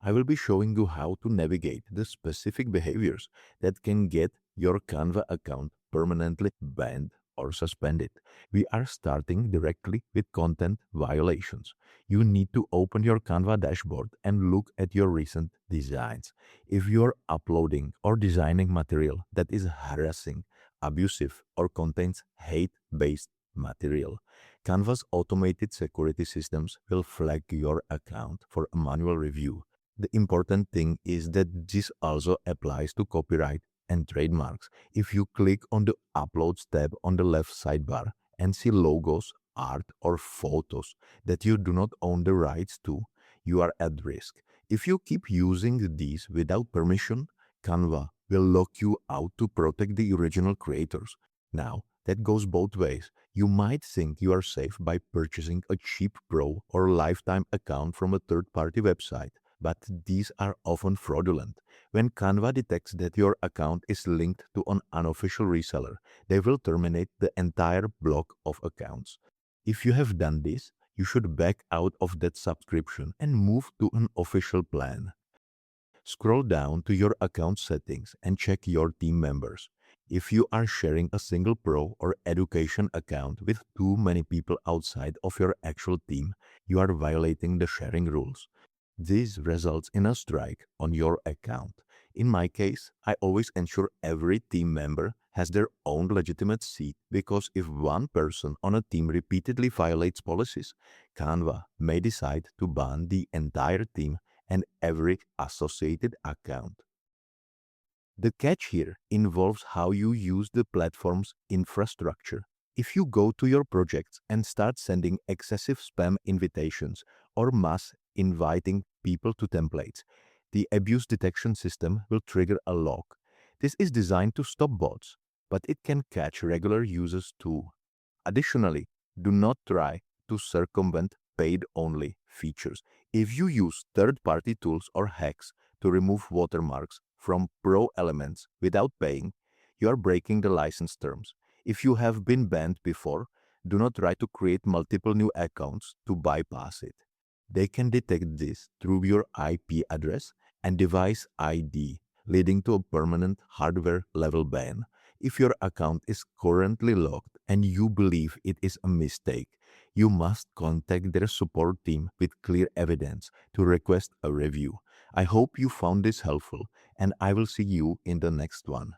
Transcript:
I will be showing you how to navigate the specific behaviors that can get your Canva account permanently banned or suspended. We are starting directly with content violations. You need to open your Canva dashboard and look at your recent designs. If you're uploading or designing material that is harassing, abusive, or contains hate-based material, Canva's automated security systems will flag your account for a manual review. The important thing is that this also applies to copyright and trademarks. If you click on the Uploads tab on the left sidebar and see logos, art, or photos that you do not own the rights to, you are at risk. If you keep using these without permission, Canva will lock you out to protect the original creators. Now, that goes both ways. You might think you are safe by purchasing a cheap pro or lifetime account from a third-party website, but these are often fraudulent. When Canva detects that your account is linked to an unofficial reseller, they will terminate the entire block of accounts. If you have done this, you should back out of that subscription and move to an official plan. Scroll down to your account settings and check your team members. If you are sharing a single pro or education account with too many people outside of your actual team, you are violating the sharing rules. This results in a strike on your account. In my case, I always ensure every team member has their own legitimate seat because if one person on a team repeatedly violates policies, Canva may decide to ban the entire team and every associated account. The catch here involves how you use the platform's infrastructure. If you go to your projects and start sending excessive spam invitations or mass inviting people to templates, the abuse detection system will trigger a lock. This is designed to stop bots, but it can catch regular users too. Additionally, do not try to circumvent paid-only features. If you use third-party tools or hacks to remove watermarks from Pro elements without paying, you are breaking the license terms. If you have been banned before, do not try to create multiple new accounts to bypass it. They can detect this through your IP address and device ID, leading to a permanent hardware-level ban. If your account is currently locked and you believe it is a mistake, you must contact their support team with clear evidence to request a review. I hope you found this helpful, and I will see you in the next one.